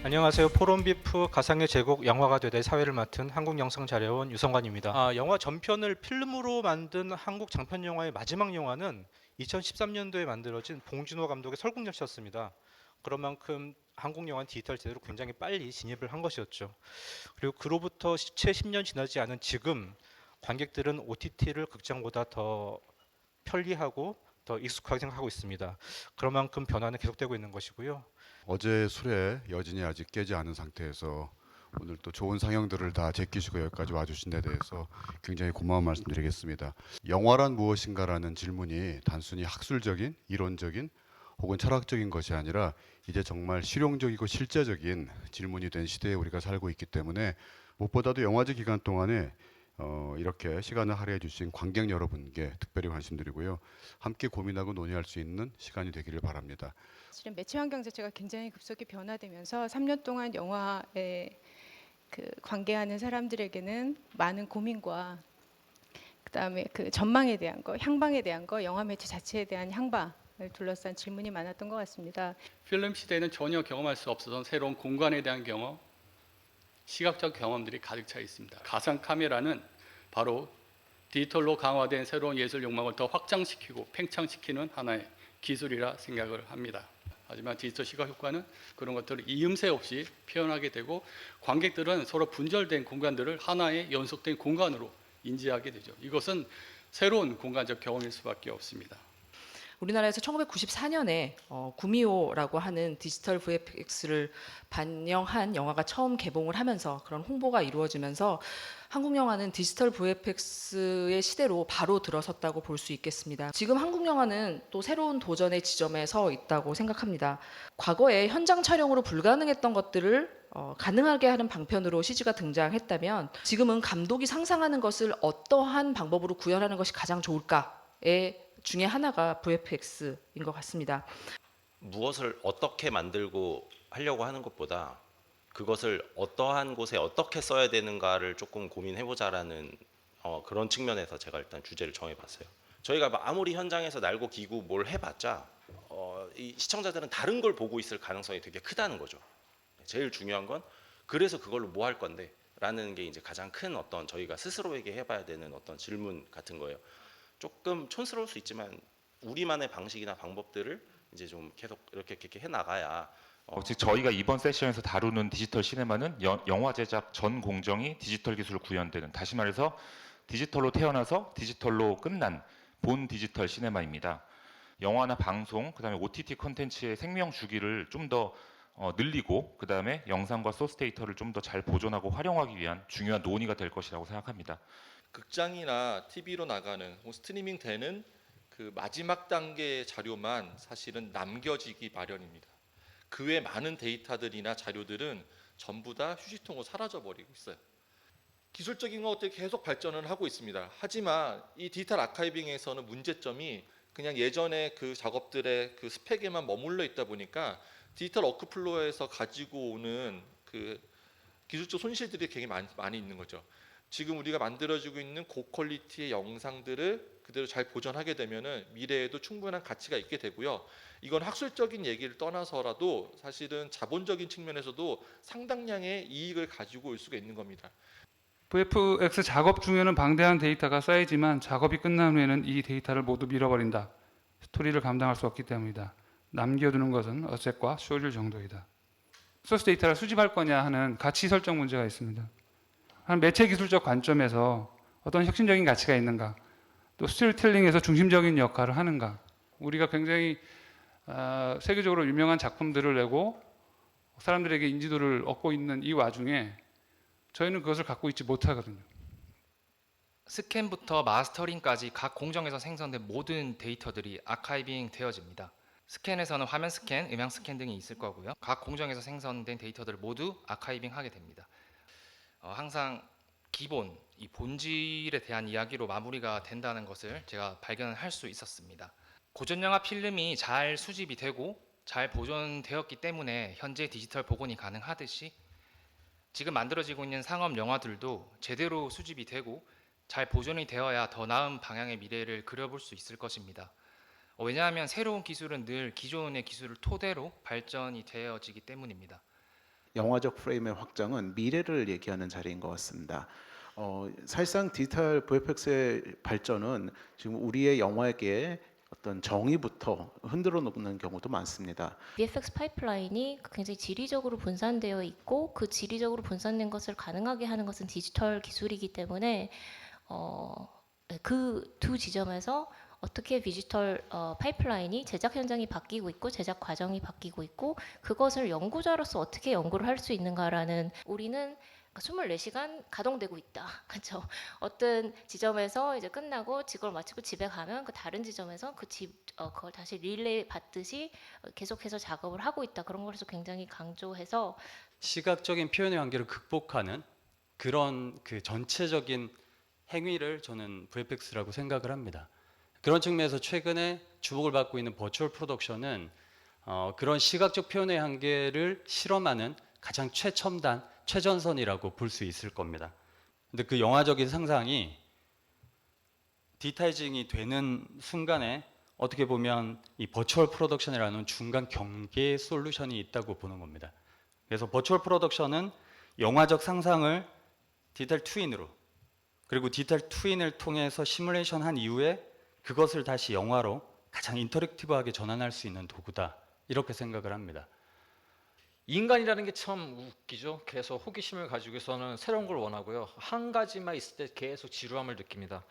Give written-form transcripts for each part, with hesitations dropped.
안녕하세요. 포럼비프 가상의 제국 영화가 되되 사회를 맡은 한국영상자료원 유성관입니다. 영화 전편을 필름으로 만든 한국 장편 영화의 마지막 영화는 2013년도에 만들어진 봉준호 감독의 설국열차였습니다. 그런 만큼 한국 영화는 디지털 시대로 굉장히 빨리 진입을 한 것이었죠. 그리고 그로부터 채 10년 지나지 않은 지금 관객들은 OTT를 극장보다 더 편리하고 더 익숙하게 생각하고 있습니다. 그런 만큼 변화는 계속되고 있는 것이고요. 어제 술에 여진이 아직 깨지 않은 상태에서 오늘 또 좋은 상영들을 다 제끼시고 여기까지 와주신 데 대해서 굉장히 고마운 말씀드리겠습니다. 영화란 무엇인가라는 질문이 단순히 학술적인, 이론적인 혹은 철학적인 것이 아니라 이제 정말 실용적이고 실제적인 질문이 된 시대에 우리가 살고 있기 때문에 무엇보다도 영화제 기간 동안에 이렇게 시간을 할애해 주신 관객 여러분께 특별히 관심드리고요. 함께 고민하고 논의할 수 있는 시간이 되기를 바랍니다. 실은 매체 환경 자체가 굉장히 급속히 변화되면서 3년 동안 영화에 관계하는 사람들에게는 많은 고민과 그다음에 그 전망에 대한 거, 향방에 대한 거, 영화 매체 자체에 대한 향방을 둘러싼 질문이 많았던 것 같습니다. 필름 시대에는 전혀 경험할 수 없었던 새로운 공간에 대한 경험, 시각적 경험들이 가득 차 있습니다. 가상 카메라는 바로 디지털로 강화된 새로운 예술 욕망을 더 확장시키고 팽창시키는 하나의 기술이라 생각을 합니다. 하지만 디지털 시각 효과는 그런 것들을 이음새 없이 표현하게 되고 관객들은 서로 분절된 공간들을 하나의 연속된 공간으로 인지하게 되죠. 이것은 새로운 공간적 경험일 수밖에 없습니다. 우리나라에서 1994년에 구미호라고 하는 디지털 VFX를 반영한 영화가 처음 개봉을 하면서 그런 홍보가 이루어지면서 한국 영화는 디지털 VFX의 시대로 바로 들어섰다고 볼 수 있겠습니다. 지금 한국 영화는 또 새로운 도전의 지점에 서 있다고 생각합니다. 과거에 현장 촬영으로 불가능했던 것들을 가능하게 하는 방편으로 CG가 등장했다면 지금은 감독이 상상하는 것을 어떠한 방법으로 구현하는 것이 가장 좋을까에 중에 하나가 VFX인 것 같습니다. 무엇을 어떻게 만들고 하려고 하는 것보다 그것을 어떠한 곳에 어떻게 써야 되는가를 조금 고민해보자라는 그런 측면에서 제가 일단 주제를 정해봤어요. 저희가 아무리 현장에서 날고 기고 뭘 해봤자 이 시청자들은 다른 걸 보고 있을 가능성이 되게 크다는 거죠. 제일 중요한 건 그래서 그걸로 뭐 할 건데 라는 게 이제 가장 큰 어떤 저희가 스스로에게 해봐야 되는 어떤 질문 같은 거예요. 조금 촌스러울 수 있지만 우리만의 방식이나 방법들을 이제 좀 계속 이렇게 해나가야 즉 저희가 이번 세션에서 다루는 디지털 시네마는 영화 제작 전 공정이 디지털 기술로 구현되는, 다시 말해서 디지털로 태어나서 디지털로 끝난 본 디지털 시네마입니다. 영화나 방송, 그다음에 OTT 콘텐츠의 생명 주기를 좀 더 늘리고 그다음에 영상과 소스 데이터를 좀 더 잘 보존하고 활용하기 위한 중요한 논의가 될 것이라고 생각합니다. 극장이나 TV로 나가는 스트리밍 되는 그 마지막 단계의 자료만 사실은 남겨지기 마련입니다. 그 외 많은 데이터들이나 자료들은 전부 다 휴지통으로 사라져 버리고 있어요. 기술적인 것들이 계속 발전을 하고 있습니다. 하지만 이 디지털 아카이빙에서는 문제점이 그냥 예전의 그 작업들의 그 스펙에만 머물러 있다 보니까 디지털 워크플로어에서 가지고 오는 그 기술적 손실들이 굉장히 많이 있는 거죠. 지금 우리가 만들어지고 있는 고퀄리티의 영상들을 그대로 잘 보존하게 되면은 미래에도 충분한 가치가 있게 되고요. 이건 학술적인 얘기를 떠나서라도 사실은 자본적인 측면에서도 상당량의 이익을 가지고 올 수가 있는 겁니다. VFX 작업 중에는 방대한 데이터가 쌓이지만 작업이 끝난 후에는 이 데이터를 모두 밀어버린다. 스토리를 감당할 수 없기 때문이다. 남겨두는 것은 어셋과 쇼일 정도이다. 소스 데이터를 수집할 거냐 하는 가치 설정 문제가 있습니다. 한 매체 기술적 관점에서 어떤 혁신적인 가치가 있는가, 또 스토리텔링에서 중심적인 역할을 하는가. 우리가 굉장히 세계적으로 유명한 작품들을 내고 사람들에게 인지도를 얻고 있는 이 와중에 저희는 그것을 갖고 있지 못하거든요. 스캔부터 마스터링까지 각 공정에서 생성된 모든 데이터들이 아카이빙 되어집니다. 스캔에서는 화면 스캔, 음향 스캔 등이 있을 거고요. 각 공정에서 생성된 데이터들을 모두 아카이빙하게 됩니다. 항상 기본, 이 본질에 대한 이야기로 마무리가 된다는 것을 제가 발견할 수 있었습니다. 고전 영화 필름이 잘 수집이 되고 잘 보존되었기 때문에 현재 디지털 복원이 가능하듯이 지금 만들어지고 있는 상업 영화들도 제대로 수집이 되고 잘 보존이 되어야 더 나은 방향의 미래를 그려볼 수 있을 것입니다. 왜냐하면 새로운 기술은 늘 기존의 기술을 토대로 발전이 되어지기 때문입니다. 영화적 프레임의 확장은 미래를 얘기하는 자리인 것 같습니다. 사실상 디지털 VFX의 발전은 지금 우리의 영화계의 어떤 정의부터 흔들어 놓는 경우도 많습니다. VFX 파이프라인이 굉장히 지리적으로 분산되어 있고 그 지리적으로 분산된 것을 가능하게 하는 것은 디지털 기술이기 때문에 그 두 지점에서 어떻게 디지털 파이프라인이 제작 현장이 바뀌고 있고 제작 과정이 바뀌고 있고 그것을 연구자로서 어떻게 연구를 할 수 있는가라는 우리는 24시간 가동되고 있다. 그렇죠? 어떤 지점에서 이제 끝나고 직업을 마치고 집에 가면 그 다른 지점에서 그걸 다시 릴레이 받듯이 계속해서 작업을 하고 있다. 그런 것을 굉장히 강조해서 시각적인 표현의 한계를 극복하는 그런 그 전체적인 행위를 저는 VFX라고 생각을 합니다. 그런 측면에서 최근에 주목을 받고 있는 버추얼 프로덕션은 그런 시각적 표현의 한계를 실험하는 가장 최첨단, 최전선이라고 볼 수 있을 겁니다. 근데 그 영화적인 상상이 디타이징이 되는 순간에 어떻게 보면 이 버추얼 프로덕션이라는 중간 경계 솔루션이 있다고 보는 겁니다. 그래서 버추얼 프로덕션은 영화적 상상을 디지털 트윈으로 그리고 디지털 트윈을 통해서 시뮬레이션 한 이후에 그것을 다시 영화로 가장 인터랙티브하게 전환할 수 있는 도구다. 이렇게 생각을 합니다. 인간이라는 게 참 웃기죠. 계속 호기심을 가지고서는 새로운 걸 원하고요. 한 가지만 있을 때 계속 지루함을 느낍니다.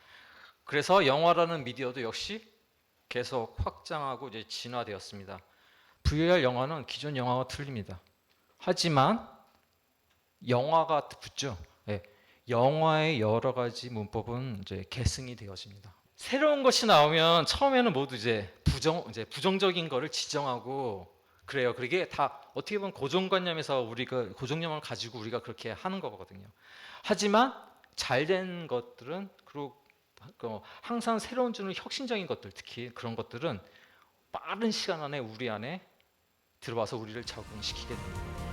그래서 영화라는 미디어도 역시 계속 확장하고 이제 진화되었습니다. VR 영화는 기존 영화와 틀립니다. 하지만 영화가 붙죠. 네. 영화의 여러 가지 문법은 이제 계승이 되어집니다. 새로운 것이 나오면 처음에는 모두 이제 부정적인 거를 지정하고 그래요. 그게 다 어떻게 보면 고정관념에서 우리가 고정관념을 가지고 우리가 그렇게 하는 거거든요. 하지만 잘된 것들은 그리고 항상 새로운 주는 혁신적인 것들, 특히 그런 것들은 빠른 시간 안에 우리 안에 들어와서 우리를 적응시키게 됩니다.